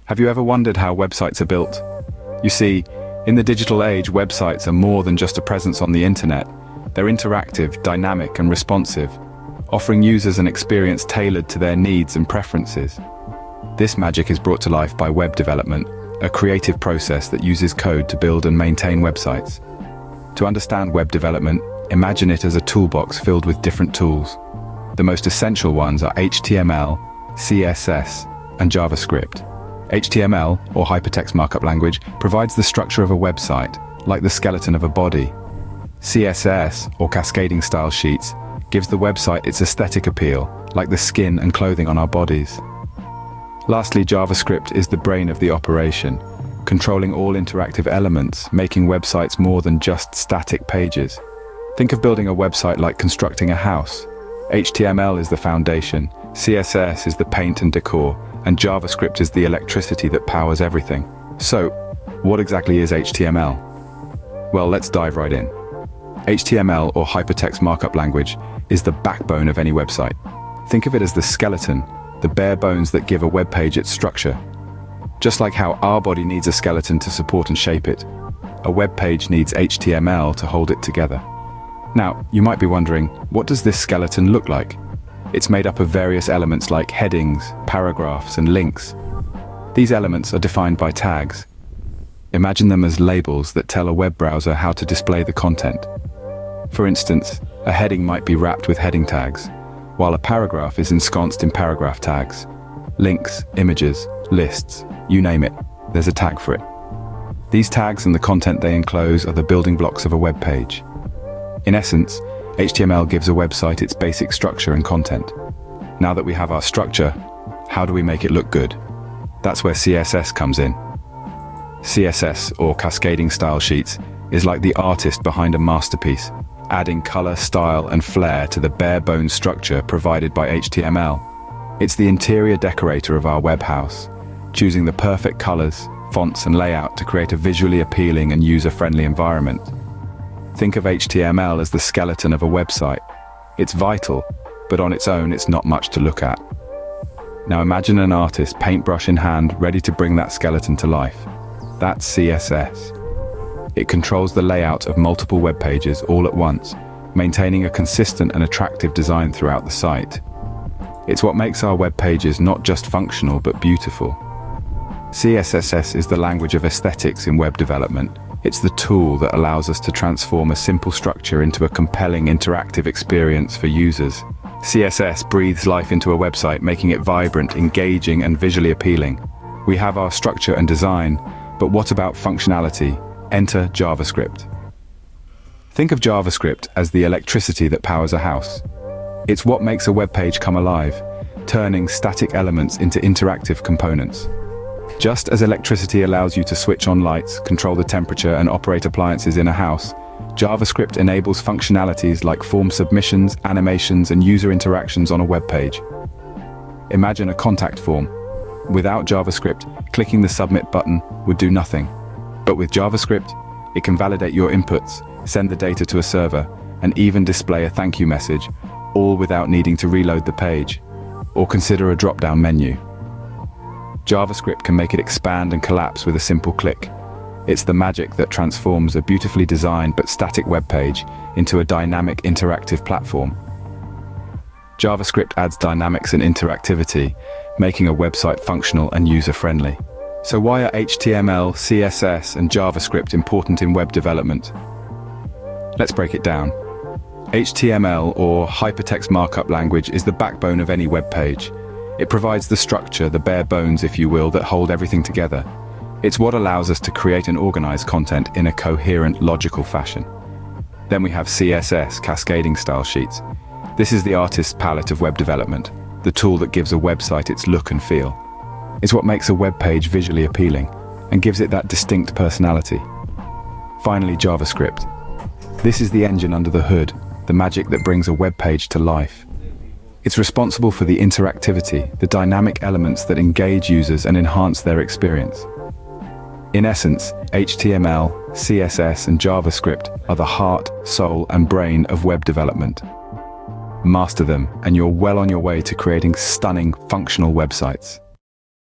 Have you ever wondered how websites are built? You see, in the digital age, websites are more than just a presence on the internet. They're interactive, dynamic, and responsive, offering users an experience tailored to their needs and preferences. This magic is brought to life by web development, a creative process that uses code to build and maintain websites. To understand web development, imagine it as a toolbox filled with different tools. The most essential ones are HTML, CSS, and JavaScript. HTML, or hypertext markup language, provides the structure of a website, like the skeleton of a body. CSS, or cascading style sheets, gives the website its aesthetic appeal, like the skin and clothing on our bodies. Lastly, JavaScript is the brain of the operation, controlling all interactive elements, making websites more than just static pages. Think of building a website like constructing a house. HTML is the foundation, CSS is the paint and decor, and JavaScript is the electricity that powers everything. So, what exactly is HTML? Well, let's dive right in. HTML, or hypertext markup language, is the backbone of any website. Think of it as the skeleton, the bare bones that give a web page its structure. Just like how our body needs a skeleton to support and shape it, a web page needs HTML to hold it together. Now, you might be wondering, what does this skeleton look like? It's made up of various elements like headings, paragraphs, and links. These elements are defined by tags. Imagine them as labels that tell a web browser how to display the content. For instance, a heading might be wrapped with heading tags, while a paragraph is ensconced in paragraph tags. Links, images, lists, you name it, there's a tag for it. These tags and the content they enclose are the building blocks of a web page. In essence, HTML gives a website its basic structure and content. Now that we have our structure, how do we make it look good? That's where CSS comes in. CSS, or cascading style sheets, is like the artist behind a masterpiece, adding color, style, and flair to the bare-bones structure provided by HTML. It's the interior decorator of our web house, choosing the perfect colors, fonts, and layout to create a visually appealing and user-friendly environment. Think of HTML as the skeleton of a website. It's vital, but on its own it's not much to look at. Now imagine an artist, paintbrush in hand, ready to bring that skeleton to life. That's CSS. It controls the layout of multiple web pages all at once, maintaining a consistent and attractive design throughout the site. It's what makes our web pages not just functional but beautiful. CSS is the language of aesthetics in web development. It's the tool that allows us to transform a simple structure into a compelling interactive experience for users. CSS breathes life into a website, making it vibrant, engaging, and visually appealing. We have our structure and design, but what about functionality? Enter JavaScript. Think of JavaScript as the electricity that powers a house. It's what makes a web page come alive, turning static elements into interactive components. Just as electricity allows you to switch on lights, control the temperature, and operate appliances in a house, JavaScript enables functionalities like form submissions, animations, and user interactions on a web page. Imagine a contact form. Without JavaScript, clicking the submit button would do nothing. But with JavaScript, it can validate your inputs, send the data to a server, and even display a thank you message, all without needing to reload the page, or consider a drop-down menu. JavaScript can make it expand and collapse with a simple click. It's the magic that transforms a beautifully designed but static web page into a dynamic interactive platform. JavaScript adds dynamics and interactivity, making a website functional and user-friendly. So why are HTML, CSS, and JavaScript important in web development? Let's break it down. HTML, or hypertext markup language, is the backbone of any web page. It provides the structure, the bare bones, if you will, that hold everything together. It's what allows us to create and organize content in a coherent, logical fashion. Then we have CSS, cascading style sheets. This is the artist's palette of web development, the tool that gives a website its look and feel. It's what makes a web page visually appealing and gives it that distinct personality. Finally, JavaScript. This is the engine under the hood, the magic that brings a web page to life. It's responsible for the interactivity, the dynamic elements that engage users and enhance their experience. In essence, HTML, CSS, and JavaScript are the heart, soul, and brain of web development. Master them, and you're well on your way to creating stunning, functional websites.